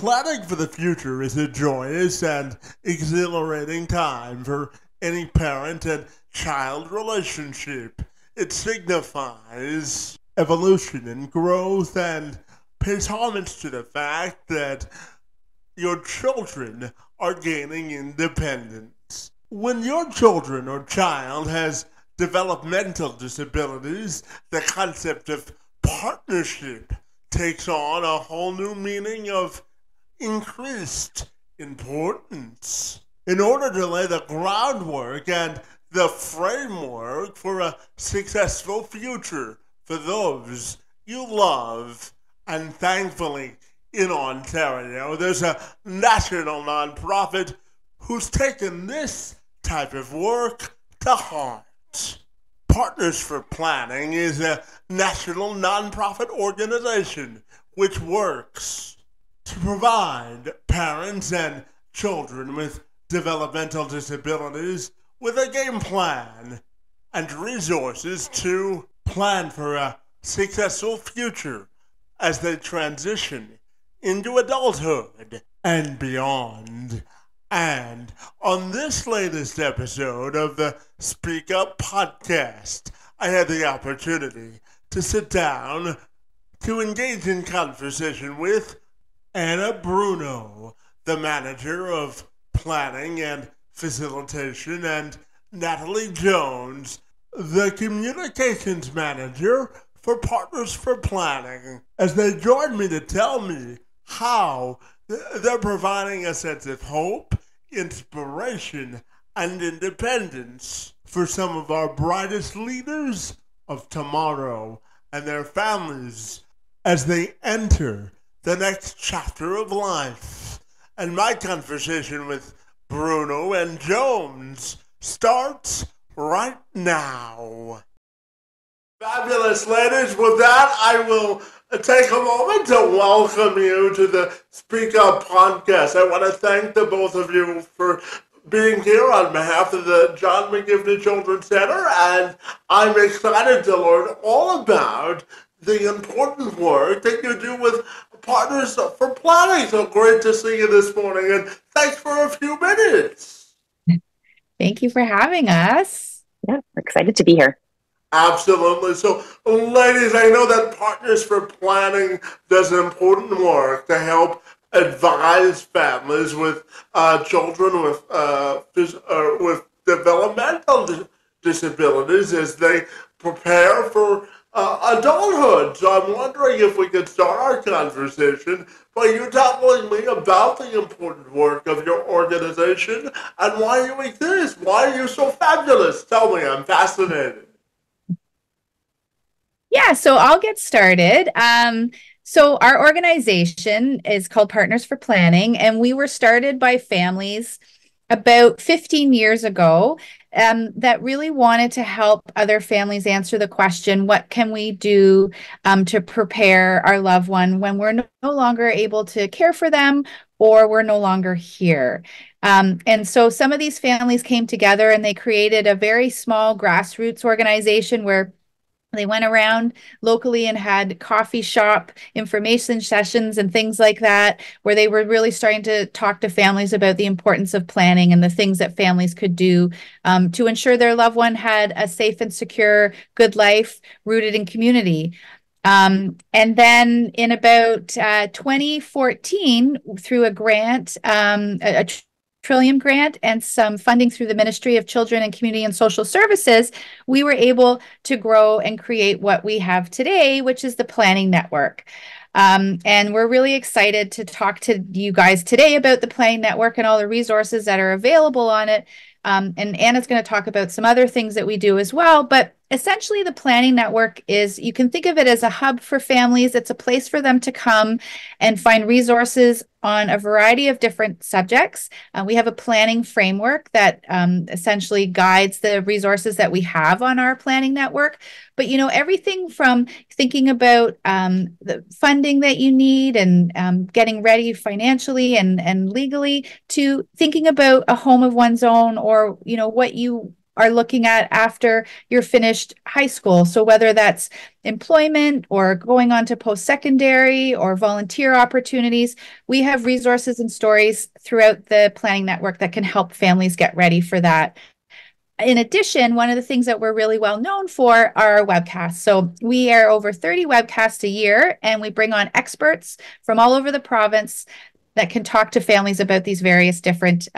Planning for the future is a joyous and exhilarating time for any parent and child relationship. It signifies evolution and growth and pays homage to the fact that your children are gaining independence. When your children or child has developmental disabilities, the concept of partnership takes on a whole new meaning of increased importance. In order to lay the groundwork and the framework for a successful future for those you love, and thankfully in Ontario, there's a national nonprofit who's taken this type of work to heart. Partners for Planning is a national nonprofit organization which works to provide parents and children with developmental disabilities with a game plan and resources to plan for a successful future as they transition into adulthood and beyond. And on this latest episode of the Speak Up podcast, I had the opportunity to sit down to engage in conversation with Anna Bruno, the manager of planning and facilitation, and Natalie Jones, the communications manager for Partners for Planning, as they joined me to tell me how they're providing a sense of hope, inspiration, and independence for some of our brightest leaders of tomorrow and their families as they enter the next chapter of life. And my conversation with Bruno and Jones starts right now. Fabulous, ladies. With that, I will take a moment to welcome you to the Speak Up podcast. I want to thank the both of you for being here on behalf of the John McGivney Children's Center, and I'm excited to learn all about the important work that you do with Partners for Planning. So great to see you this morning, and thanks for a few minutes. Thank you for having us. Yeah, we're excited to be here. Absolutely. So, ladies, I know that Partners for Planning does important work to help advise families with children with developmental disabilities as they prepare for adulthood. So I'm wondering if we could start our conversation by you telling me about the important work of your organization and why you exist. Why are you so fabulous? Tell me, I'm fascinated. Yeah, so I'll get started. So our organization is called Partners for Planning, and we were started by families about 15 years ago that really wanted to help other families answer the question, what can we do to prepare our loved one when we're no longer able to care for them or we're no longer here? And so some of these families came together and they created a very small grassroots organization where they went around locally and had coffee shop information sessions and things like that, where they were really starting to talk to families about the importance of planning and the things that families could do to ensure their loved one had a safe and secure, good life rooted in community. And then in about 2014, through a grant, a Trillium grant and some funding through the Ministry of Children and Community and Social Services, we were able to grow and create what we have today, which is the Planning Network. And we're really excited to talk to you guys today about the Planning Network and all the resources that are available on it. And Anna's going to talk about some other things that we do as well. But essentially, the Planning Network is, you can think of it as a hub for families. It's a place for them to come and find resources on a variety of different subjects. We have a planning framework that essentially guides the resources that we have on our Planning Network. But, you know, everything from thinking about the funding that you need and getting ready financially and legally to thinking about a home of one's own, or, you know, what you are looking at after you're finished high school. So whether that's employment or going on to post-secondary or volunteer opportunities, we have resources and stories throughout the planning network that can help families get ready for that. In addition, one of the things that we're really well known for are our webcasts. So we air over 30 webcasts a year, and we bring on experts from all over the province that can talk to families about these various different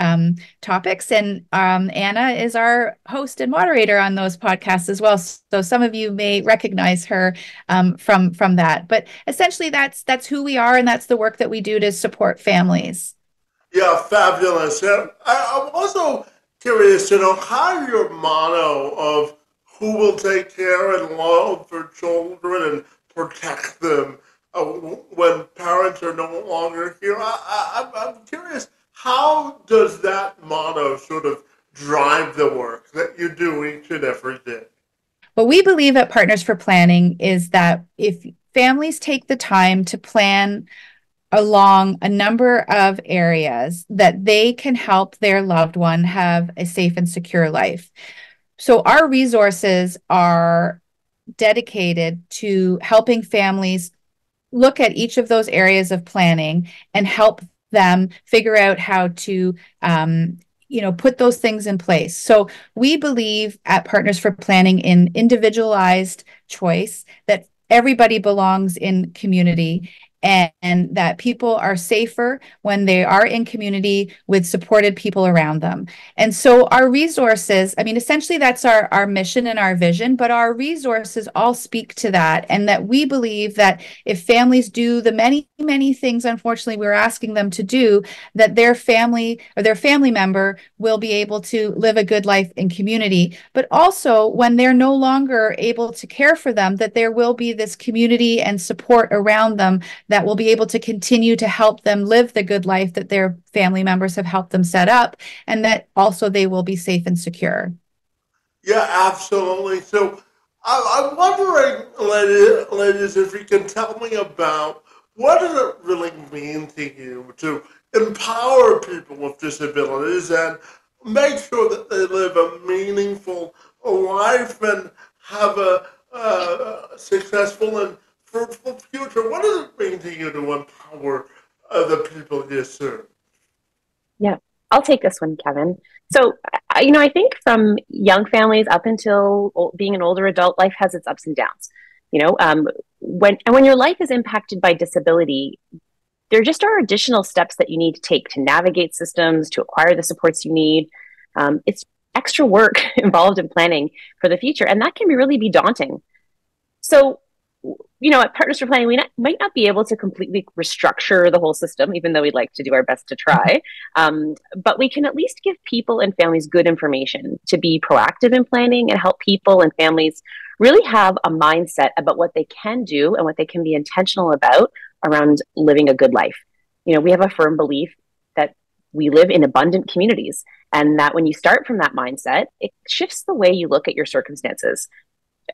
topics. And Anna is our host and moderator on those podcasts as well. So some of you may recognize her from that. But essentially, that's who we are, and that's the work that we do to support families. Yeah, fabulous. And I'm also curious to know how your motto of who will take care and love for children and protect them when parents are no longer here. I'm curious, how does that motto sort of drive the work that you do each and every day? What we believe at Partners for Planning is that if families take the time to plan along a number of areas, that they can help their loved one have a safe and secure life. So our resources are dedicated to helping families look at each of those areas of planning and help them figure out how to put those things in place. So we believe at Partners for Planning in individualized choice, that everybody belongs in community, and that people are safer when they are in community with supported people around them. And so our resources, I mean, essentially that's our mission and our vision, but our resources all speak to that. And that we believe that if families do the many, many things, unfortunately, we're asking them to do, that their family or their family member will be able to live a good life in community. But also when they're no longer able to care for them, that there will be this community and support around them that will be able to continue to help them live the good life that their family members have helped them set up, and that also they will be safe and secure. Yeah, absolutely. So I'm wondering, ladies, if you can tell me about what does it really mean to you to empower people with disabilities and make sure that they live a meaningful life and have a successful and fruitful future. What does it mean to you to empower the people you serve? Yeah, I'll take this one, Kevin. So, I think from young families up until being an older adult, life has its ups and downs. When your life is impacted by disability, there just are additional steps that you need to take to navigate systems, to acquire the supports you need. It's extra work involved in planning for the future, and that can really be daunting. So, at Partners for Planning, might not be able to completely restructure the whole system, even though we'd like to do our best to try. But we can at least give people and families good information to be proactive in planning and help people and families really have a mindset about what they can do and what they can be intentional about around living a good life. We have a firm belief that we live in abundant communities, and that when you start from that mindset, it shifts the way you look at your circumstances.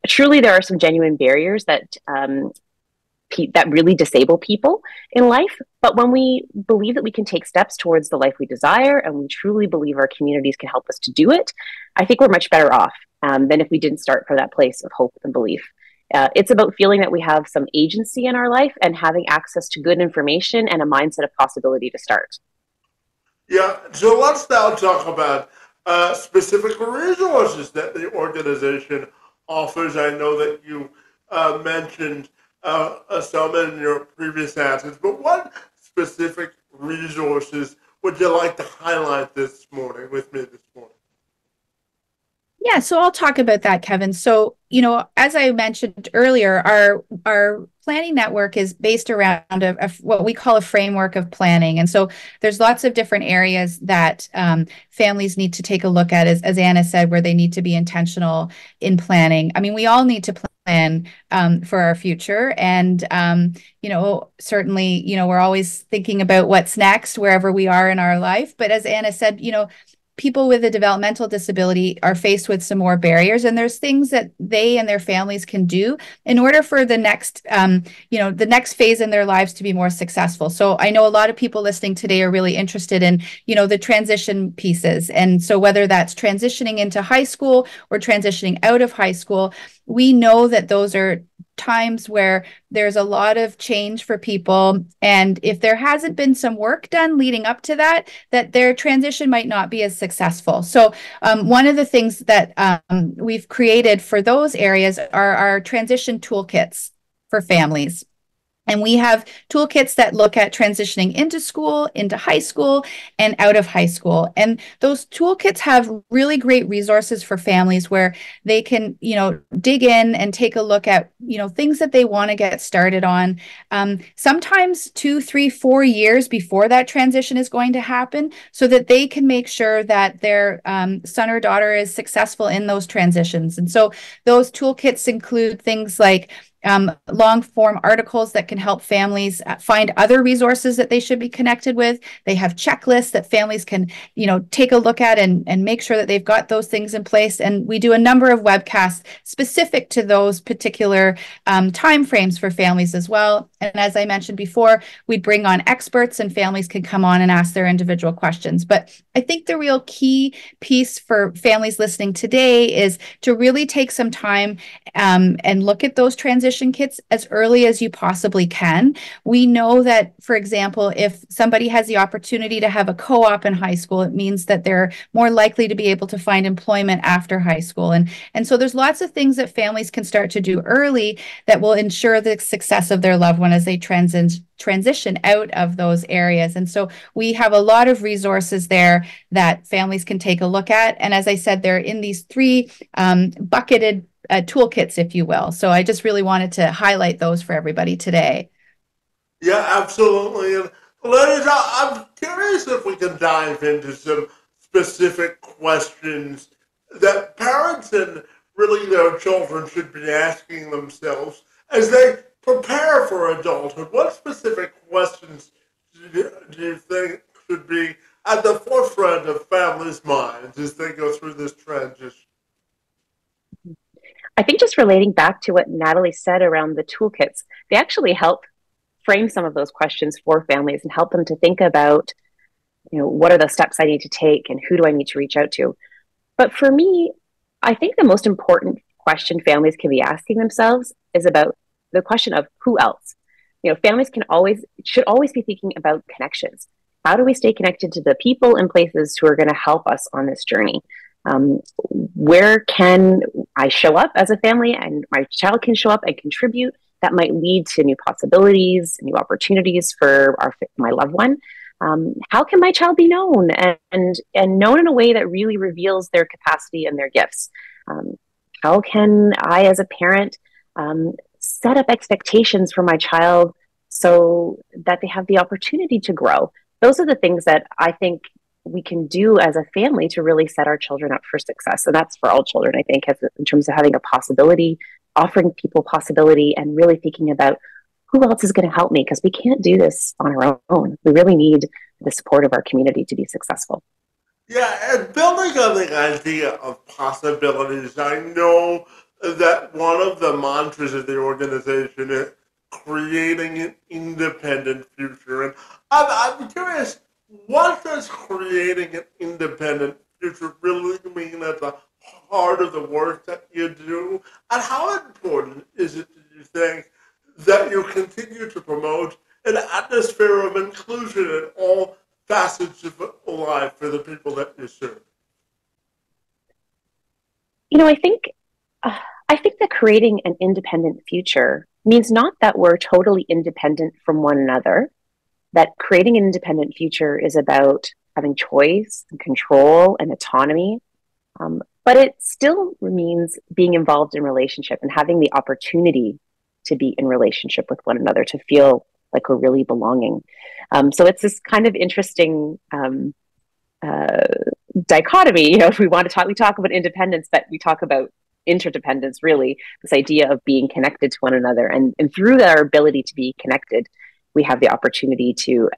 Truly, there are some genuine barriers that really disable people in life. But when we believe that we can take steps towards the life we desire, and we truly believe our communities can help us to do it, I think we're much better off than if we didn't start from that place of hope and belief. It's about feeling that we have some agency in our life and having access to good information and a mindset of possibility to start. Yeah, so let's now talk about specific resources that the organization offers. I know that you mentioned some in your previous answers, but what specific resources would you like to highlight this morning with me this morning? Yeah, so I'll talk about that, Kevin. So, as I mentioned earlier, our planning network is based around what we call a framework of planning. And so there's lots of different areas that families need to take a look at, as Anna said, where they need to be intentional in planning. I mean, we all need to plan for our future. And, certainly, we're always thinking about what's next wherever we are in our life. But as Anna said, people with a developmental disability are faced with some more barriers, and there's things that they and their families can do in order for the next, the next phase in their lives to be more successful. So I know a lot of people listening today are really interested in, the transition pieces. And so whether that's transitioning into high school or transitioning out of high school, we know that those are times where there's a lot of change for people. And if there hasn't been some work done leading up to that, that their transition might not be as successful. So one of the things that we've created for those areas are our transition toolkits for families. And we have toolkits that look at transitioning into school, into high school, and out of high school. And those toolkits have really great resources for families where they can, dig in and take a look at, things that they want to get started on. Sometimes 2, 3, 4 years before that transition is going to happen, so that they can make sure that their son or daughter is successful in those transitions. And so those toolkits include things like long form articles that can help families find other resources that they should be connected with. They have checklists that families can, take a look at and make sure that they've got those things in place. And we do a number of webcasts specific to those particular timeframes for families as well. And as I mentioned before, we bring on experts and families can come on and ask their individual questions. But I think the real key piece for families listening today is to really take some time and look at those transition kits as early as you possibly can. We know that, for example, if somebody has the opportunity to have a co-op in high school, it means that they're more likely to be able to find employment after high school. And so there's lots of things that families can start to do early that will ensure the success of their loved one as they transition out of those areas. And so we have a lot of resources there that families can take a look at. And as I said, they're in these 3 bucketed toolkits, if you will. So I just really wanted to highlight those for everybody today. Yeah, absolutely. And ladies, I'm curious if we can dive into some specific questions that parents and really their children should be asking themselves as they prepare for adulthood. What specific questions do you think should be at the forefront of families' minds as they go through this transition? I think just relating back to what Natalie said around the toolkits, they actually help frame some of those questions for families and help them to think about, what are the steps I need to take and who do I need to reach out to? But for me, I think the most important question families can be asking themselves is about the question of who else. Families should always be thinking about connections. How do we stay connected to the people and places who are going to help us on this journey? Where can I show up as a family and my child can show up and contribute? That might lead to new possibilities, new opportunities for my loved one. How can my child be known and known in a way that really reveals their capacity and their gifts? How can I, as a parent, set up expectations for my child so that they have the opportunity to grow? Those are the things that I think we can do as a family to really set our children up for success. And that's for all children, I think, in terms of having a possibility, offering people possibility, and really thinking about who else is going to help me, because we can't do this on our own. We really need the support of our community to be successful. Yeah, and building on the idea of possibilities, I know that one of the mantras of the organization is creating an independent future. And I'm curious, what does creating an independent future really mean at the heart of the work that you do? And how important is it, do you think, that you continue to promote an atmosphere of inclusion in all facets of life for the people that you serve? I think that creating an independent future means not that we're totally independent from one another, that creating an independent future is about having choice and control and autonomy. But it still means being involved in relationship and having the opportunity to be in relationship with one another, to feel like we're really belonging. So it's this kind of interesting dichotomy. If we talk about independence, but we talk about interdependence, really, this idea of being connected to one another. And through our ability to be connected, we have the opportunity to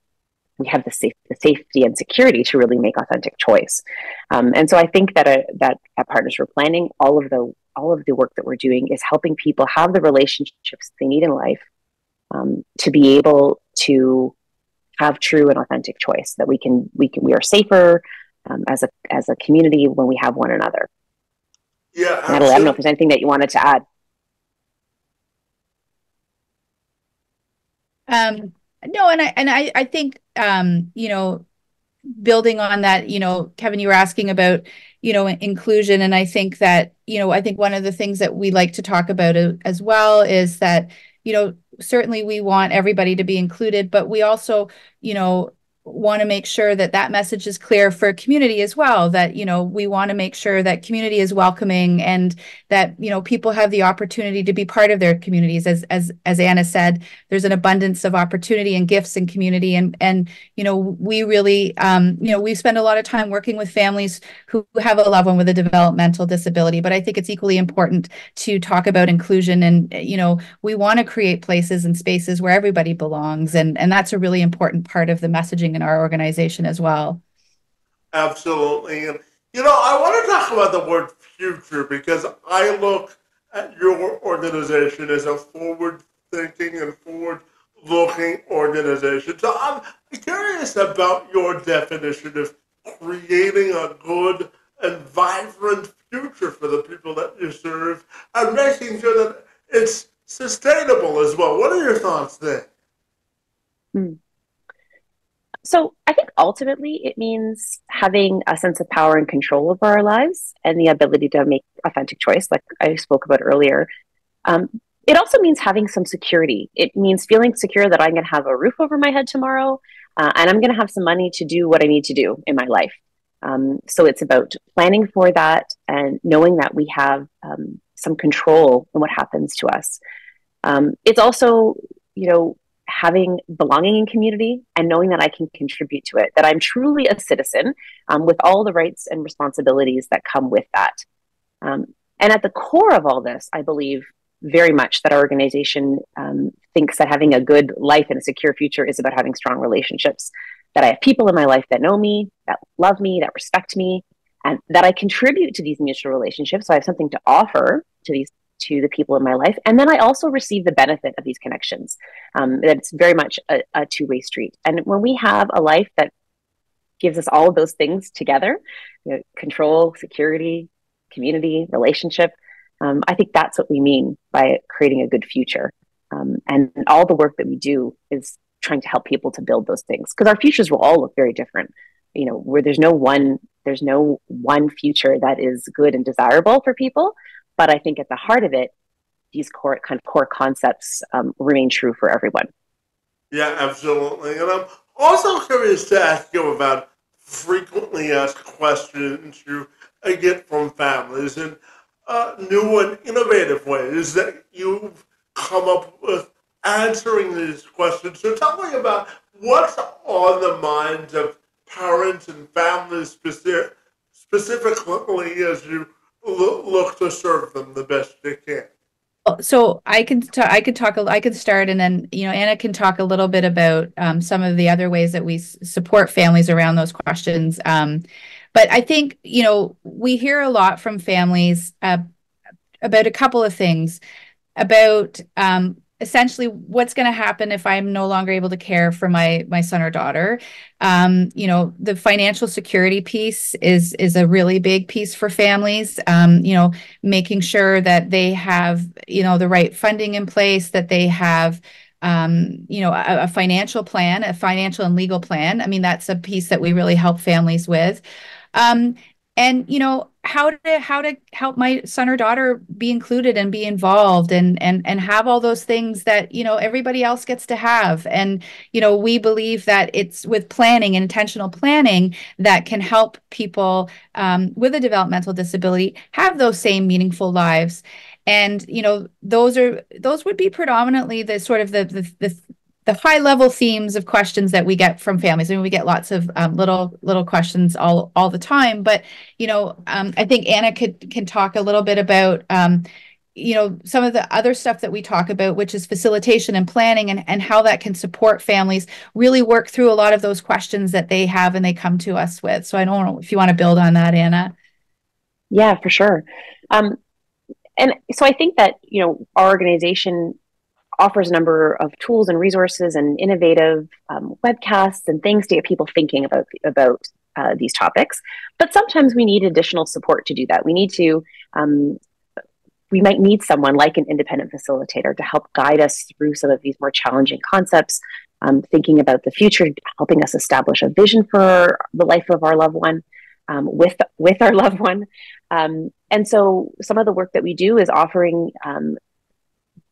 we have the safety and security to really make authentic choice. And so I think that that at Partners for Planning, all of the work that we're doing is helping people have the relationships they need in life, to be able to have true and authentic choice, that we are safer as a community when we have one another. Yeah, Natalie, I don't know if there's anything that you wanted to add. No, and I think building on that, Kevin, you were asking about inclusion, and I think that I think one of the things that we like to talk about as well is that certainly we want everybody to be included, but we also want to make sure that that message is clear for community as well, that we want to make sure that community is welcoming, and that people have the opportunity to be part of their communities. As Anna said, there's an abundance of opportunity and gifts in community, and we really we spend a lot of time working with families who have a loved one with a developmental disability, but I think it's equally important to talk about inclusion, and we want to create places and spaces where everybody belongs, and that's a really important part of the messaging in our organization as well. Absolutely. And, I want to talk about the word future, because I look at your organization as a forward-thinking and forward-looking organization. So I'm curious about your definition of creating a good and vibrant future for the people that you serve, and making sure that it's sustainable as well. What are your thoughts there? So I think ultimately it means having a sense of power and control over our lives, and the ability to make authentic choice, like I spoke about earlier. It also means having some security. It means feeling secure that I'm going to have a roof over my head tomorrow, and I'm going to have some money to do what I need to do in my life. So it's about planning for that and knowing that we have some control in what happens to us. It's also, having belonging in community and knowing that I can contribute to it, that I'm truly a citizen with all the rights and responsibilities that come with that. And at the core of all this, I believe very much that our organization thinks that having a good life and a secure future is about having strong relationships, that I have people in my life that know me, that love me, that respect me, and that I contribute to these mutual relationships. So I have something to offer to the people in my life. And then I also receive the benefit of these connections. That it's very much a two-way street. And when we have a life that gives us all of those things together, control, security, community, relationship, I think that's what we mean by creating a good future. And all the work that we do is trying to help people to build those things, because our futures will all look very different. Where there's no one future that is good and desirable for people. But I think at the heart of it, these core concepts remain true for everyone. Yeah, absolutely. And I'm also curious to ask you about frequently asked questions you get from families, and new and innovative ways that you've come up with answering these questions. So tell me about what's on the minds of parents and families specifically as you look to serve them the best you can. So I can start, and then Anna can talk a little bit about some of the other ways that we support families around those questions. But I think we hear a lot from families about a couple of things, about essentially what's going to happen if I'm no longer able to care for my son or daughter. The financial security piece is a really big piece for families. Making sure that they have the right funding in place, that they have a financial plan, a financial and legal plan. I mean, that's a piece that we really help families with. And how to help my son or daughter be included and be involved, and have all those things that everybody else gets to have. And we believe that it's with planning and intentional planning that can help people with a developmental disability have those same meaningful lives. And those would be predominantly the sort of the high level themes of questions that we get from families. I mean, we get lots of little questions all the time, but I think Anna can talk a little bit about some of the other stuff that we talk about, which is facilitation and planning, and how that can support families really work through a lot of those questions that they have and they come to us with. So I don't know if you want to build on that, Anna. Yeah, for sure. And so I think that, our organization offers a number of tools and resources and innovative webcasts and things to get people thinking about these topics. But sometimes we need additional support to do that. We might need someone like an independent facilitator to help guide us through some of these more challenging concepts, thinking about the future, helping us establish a vision for the life of our loved one, with our loved one. And so some of the work that we do is offering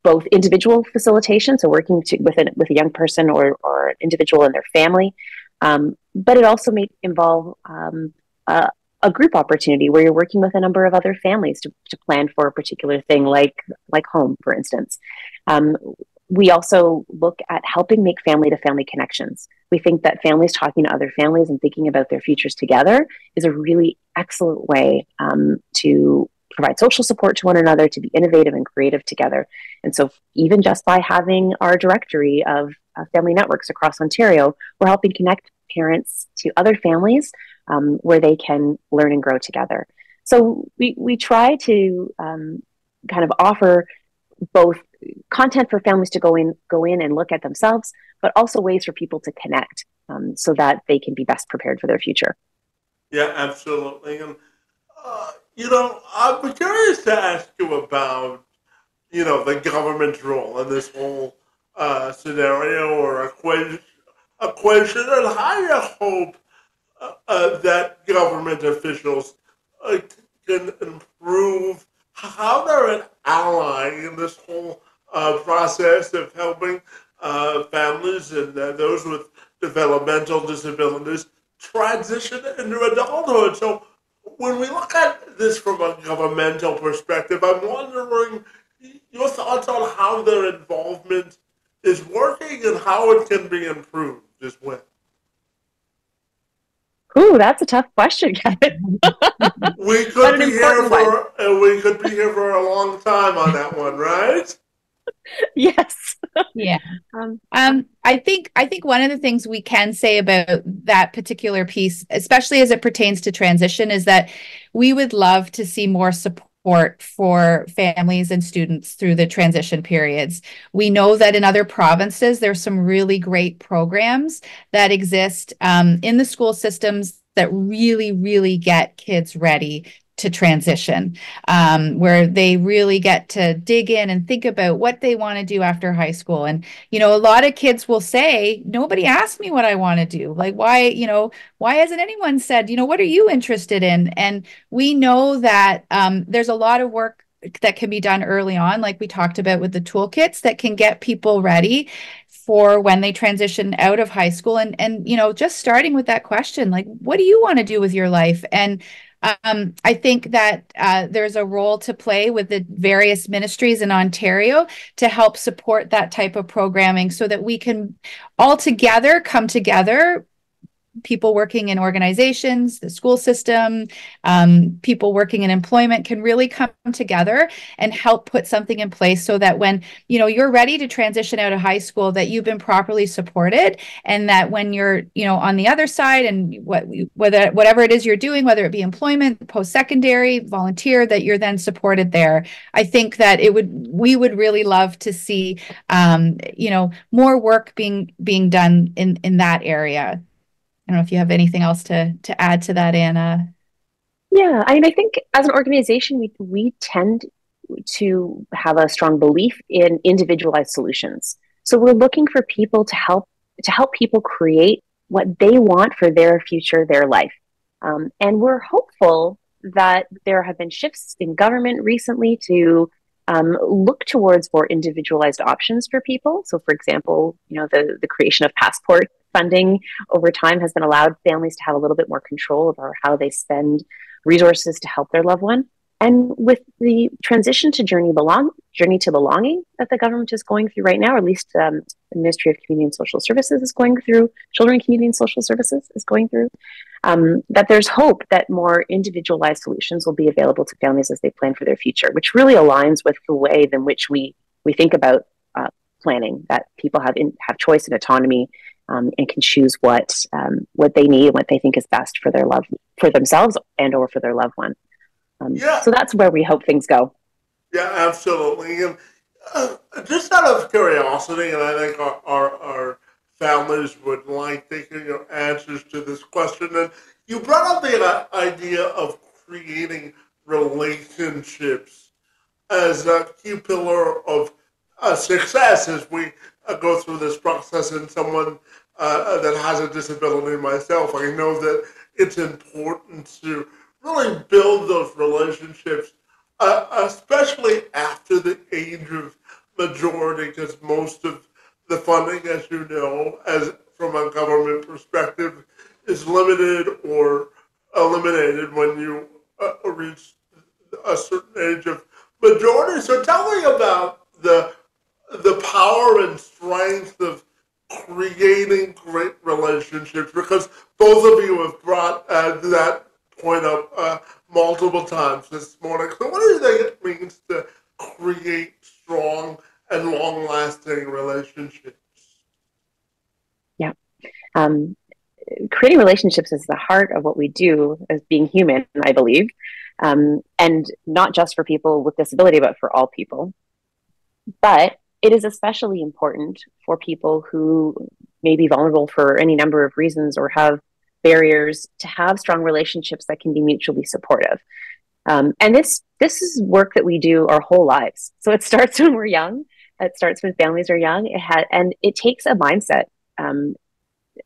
both individual facilitation, so working with a young person or an individual and their family, but it also may involve a group opportunity where you're working with a number of other families to plan for a particular thing, like home, for instance. We also look at helping make family-to-family connections. We think that families talking to other families and thinking about their futures together is a really excellent way to provide social support to one another, to be innovative and creative together. And so even just by having our directory of family networks across Ontario, we're helping connect parents to other families where they can learn and grow together. So we try to kind of offer both content for families to go in and look at themselves, but also ways for people to connect so that they can be best prepared for their future. Yeah, absolutely. And, I'm curious to ask you about, the government's role in this whole scenario or equation, and how you hope that government officials can improve, how they're an ally in this whole process of helping families and those with developmental disabilities transition into adulthood. So when we look at this from a governmental perspective, I'm wondering your thoughts on how their involvement is working and how it can be improved as well. Ooh, that's a tough question, Kevin. We could be here for a long time on that one, right? Yes. Yeah. I think one of the things we can say about that particular piece, especially as it pertains to transition, is that we would love to see more support for families and students through the transition periods. We know that in other provinces, there's some really great programs that exist in the school systems that really, really get kids ready to transition, where they really get to dig in and think about what they want to do after high school. And, a lot of kids will say, nobody asked me what I want to do. Like, why hasn't anyone said, what are you interested in? And we know that there's a lot of work that can be done early on, like we talked about with the toolkits, that can get people ready for when they transition out of high school. And just starting with that question, like, what do you want to do with your life? And I think that there's a role to play with the various ministries in Ontario to help support that type of programming so that we can all together come together, people working in organizations, the school system, people working in employment can really come together and help put something in place so that when, you're ready to transition out of high school, that you've been properly supported, and that when you're, on the other side and whatever it is you're doing, whether it be employment, post-secondary, volunteer, that you're then supported there. I think that we would really love to see, more work being done in that area. I don't know if you have anything else to add to that, Anna. Yeah, I think as an organization, we tend to have a strong belief in individualized solutions. So we're looking for people to help people create what they want for their future, their life. And we're hopeful that there have been shifts in government recently to look towards more individualized options for people. So, for example, the creation of passport funding over time has been allowed families to have a little bit more control over how they spend resources to help their loved one. And with the transition to Journey to Belonging that the government is going through right now, or at least the Ministry of Community and Social Services is going through, Children, Community and Social Services is going through, that there's hope that more individualized solutions will be available to families as they plan for their future, which really aligns with the way in which we think about planning, that people have choice and autonomy, and can choose what they need and what they think is best for for themselves and or for their loved one. So that's where we hope things go. Yeah, absolutely. And just out of curiosity, and I think our families would like to hear your answers to this question. And you brought up the idea of creating relationships as a key pillar of success as we go through this process. And someone that has a disability myself, I know that it's important to really build those relationships, especially after the age of majority, because most of the funding, as you know, as from a government perspective, is limited or eliminated when you reach a certain age of majority. So tell me about the power and strength of creating great relationships, because both of you have brought that point up multiple times this morning. So what do you think it means to create strong and long-lasting relationships? Yeah. Creating relationships is the heart of what we do as being human, I believe, and not just for people with disability, but for all people. But it is especially important for people who may be vulnerable for any number of reasons or have barriers, to have strong relationships that can be mutually supportive. And this is work that we do our whole lives. So it starts when we're young. It starts when families are young. And it takes a mindset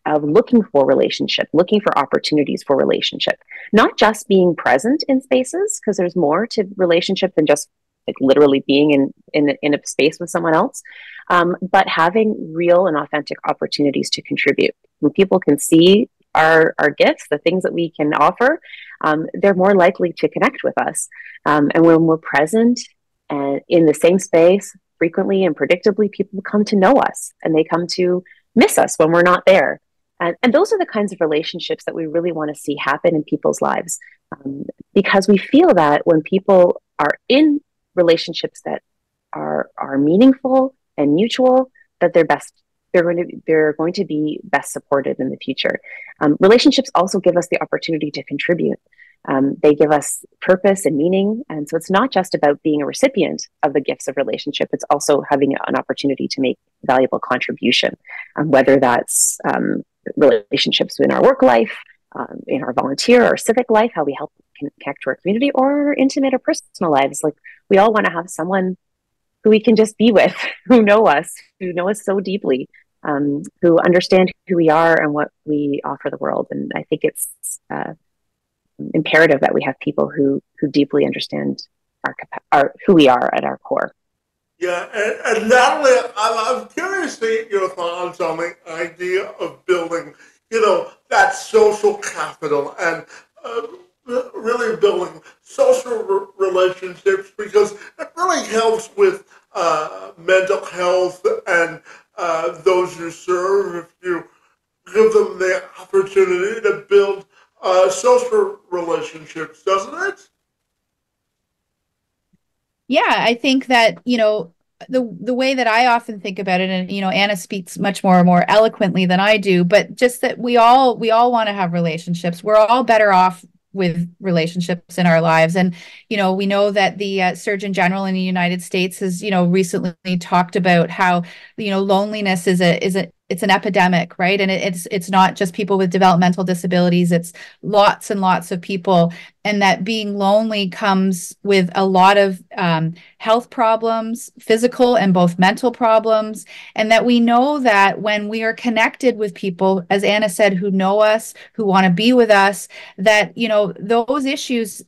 of looking for relationship, looking for opportunities for relationship, not just being present in spaces, because there's more to relationship than just like literally being in a space with someone else, but having real and authentic opportunities to contribute. When people can see our gifts, the things that we can offer, they're more likely to connect with us. And when we're present and in the same space frequently and predictably, people come to know us and they come to miss us when we're not there. And those are the kinds of relationships that we really want to see happen in people's lives, because we feel that when people are in relationships that are meaningful and mutual, that they're going to be best supported in the future. Relationships also give us the opportunity to contribute. They give us purpose and meaning. And so it's not just about being a recipient of the gifts of relationship, it's also having an opportunity to make valuable contribution, whether that's relationships in our work life, in our volunteer or civic life, how we help connect to our community, or intimate or personal lives. Like, we all want to have someone who we can just be with, who know us so deeply, who understand who we are and what we offer the world. And I think it's imperative that we have people who deeply understand our who we are at our core. Yeah, and Natalie, I'm curious to get your thoughts on the idea of building, that social capital and really building social relationships, because it really helps with mental health and those you serve if you give them the opportunity to build social relationships, doesn't it? Yeah, I think that, the way that I often think about it, and Anna speaks much more eloquently than I do, but just that we all want to have relationships. We're all better off with relationships in our lives. And we know that the Surgeon General in the United States has recently talked about how loneliness is it's an epidemic, right? And it's not just people with developmental disabilities, it's lots and lots of people. And that being lonely comes with a lot of health problems, physical and both mental problems. And that we know that when we are connected with people, as Anna said, who know us, who want to be with us, that, those issues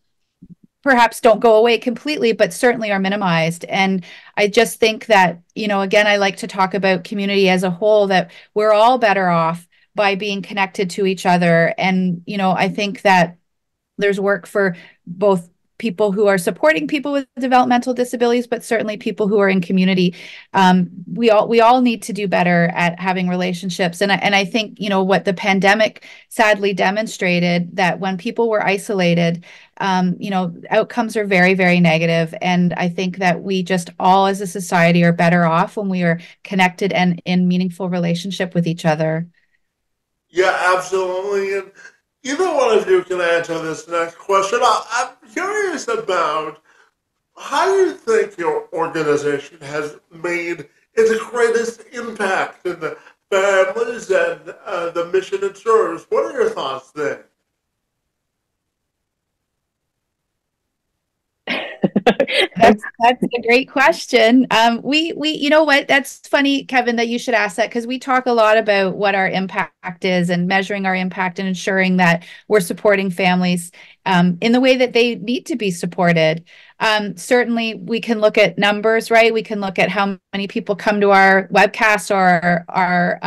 perhaps don't go away completely, but certainly are minimized. And I just think that, again, I like to talk about community as a whole, that we're all better off by being connected to each other. And, I think that there's work for both people who are supporting people with developmental disabilities, but certainly people who are in community. We all need to do better at having relationships. And I think, you know, what the pandemic sadly demonstrated, that when people were isolated, you know, outcomes are very, very negative. And I think that we just all as a society are better off when we are connected and in meaningful relationship with each other. Yeah, absolutely. And either one of you can answer this next question. I'm curious about how you think your organization has made its greatest impact in the families and the mission it serves. What are your thoughts there? That's a great question. You know what? That's funny, Kevin, that you should ask that, because we talk a lot about what our impact is and measuring our impact and ensuring that we're supporting families in the way that they need to be supported. Certainly, we can look at numbers, right? We can look at how many people come to our webcasts or our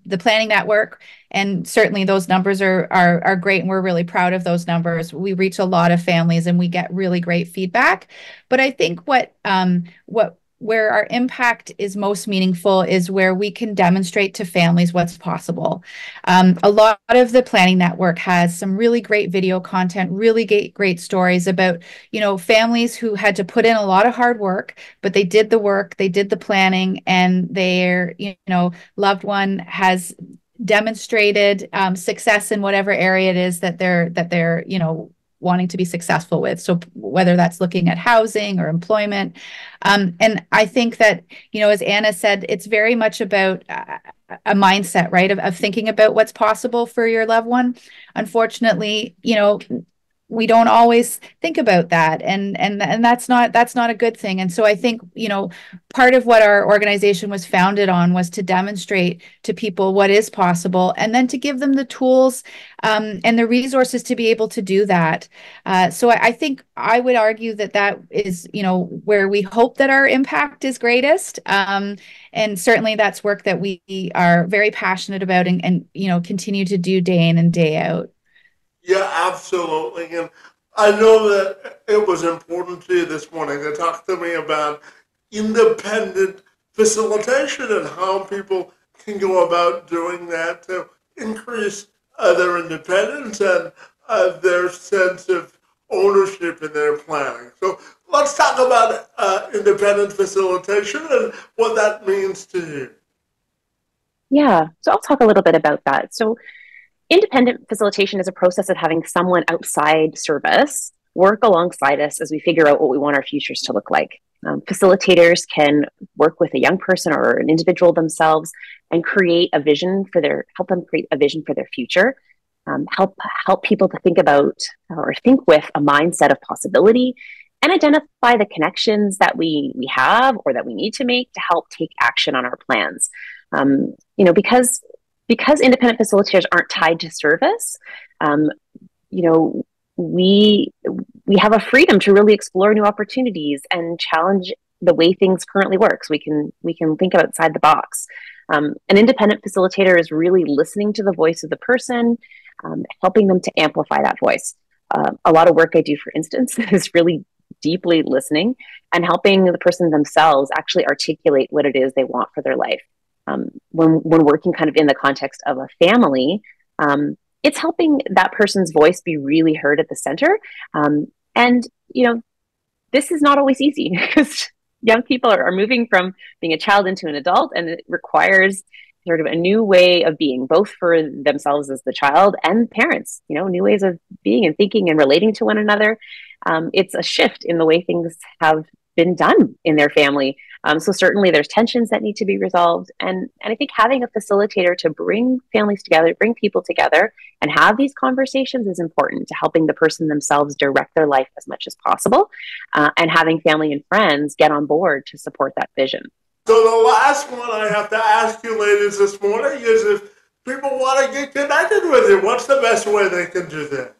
the planning network, and certainly those numbers are great, and we're really proud of those numbers. We reach a lot of families and we get really great feedback. But I think where our impact is most meaningful is where we can demonstrate to families what's possible. A lot of the planning network has some really great video content, really great stories about, you know, families who had to put in a lot of hard work, but they did the work, they did the planning, and their, you know, loved one has demonstrated success in whatever area it is that they're you know, wanting to be successful with. So whether that's looking at housing or employment. And I think that, you know, as Anna said, it's very much about a mindset, right? Of thinking about what's possible for your loved one. Unfortunately, you know, we don't always think about that, and that's not a good thing. And so I think, you know, part of what our organization was founded on was to demonstrate to people what is possible, and then to give them the tools and the resources to be able to do that. So I think I would argue that that is, you know, where we hope that our impact is greatest. And certainly that's work that we are very passionate about and you know, continue to do day in and day out. Yeah, absolutely. And I know that it was important to you this morning to talk to me about independent facilitation and how people can go about doing that to increase their independence and their sense of ownership in their planning. So let's talk about independent facilitation and what that means to you. Yeah, so I'll talk a little bit about that. So independent facilitation is a process of having someone outside service work alongside us as we figure out what we want our futures to look like. Facilitators can work with a young person or an individual themselves and help them create a vision for their future. Help people to think about or think with a mindset of possibility, and identify the connections that we have or that we need to make to help take action on our plans. You know, because independent facilitators aren't tied to service, you know, we have a freedom to really explore new opportunities and challenge the way things currently work. So we can think outside the box. An independent facilitator is really listening to the voice of the person, helping them to amplify that voice. A lot of work I do, for instance, is really deeply listening and helping the person themselves actually articulate what it is they want for their life. When working kind of in the context of a family, it's helping that person's voice be really heard at the center. And, you know, this is not always easy because young people are moving from being a child into an adult, and it requires sort of a new way of being, both for themselves as the child and parents, you know, new ways of being and thinking and relating to one another. It's a shift in the way things have been done in their family. So certainly there's tensions that need to be resolved. And I think having a facilitator to bring families together, bring people together and have these conversations is important to helping the person themselves direct their life as much as possible, and having family and friends get on board to support that vision. So the last one I have to ask you ladies this morning is, if people want to get connected with you, what's the best way they can do that?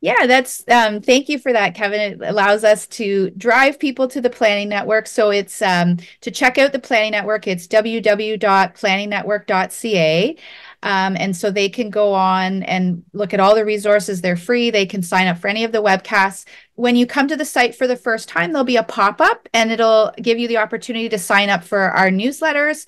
Yeah, that's thank you for that, Kevin. It allows us to drive people to the Planning Network. So it's to check out the Planning Network, it's www.planningnetwork.ca. And so they can go on and look at all the resources. They're free. They can sign up for any of the webcasts. When you come to the site for the first time, there'll be a pop-up and it'll give you the opportunity to sign up for our newsletters.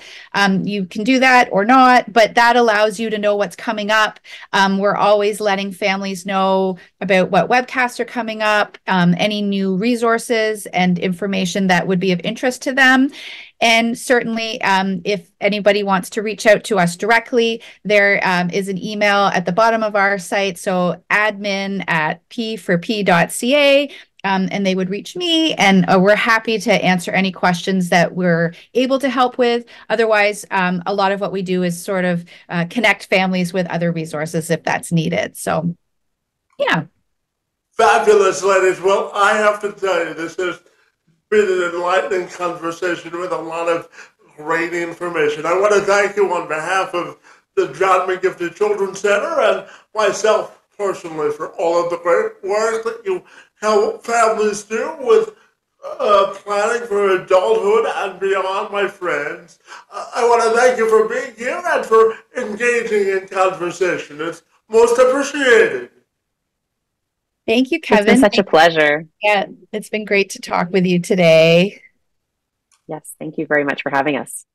You can do that or not, but that allows you to know what's coming up. We're always letting families know about what webcasts are coming up, any new resources and information that would be of interest to them. And certainly, if anybody wants to reach out to us directly, there is an email at the bottom of our site. So admin@p4p.ca. And they would reach me, and we're happy to answer any questions that we're able to help with. Otherwise, a lot of what we do is sort of connect families with other resources if that's needed. So, yeah. Fabulous, ladies. Well, I have to tell you, this has been an enlightening conversation with a lot of great information. I want to thank you on behalf of the John McGifty Children's Center and myself personally for all of the great work that you help families do with planning for adulthood and beyond, my friends. I want to thank you for being here and for engaging in conversation. It's most appreciated. Thank you, Kevin. It's been such a pleasure. Yeah, it's been great to talk with you today. Yes, thank you very much for having us.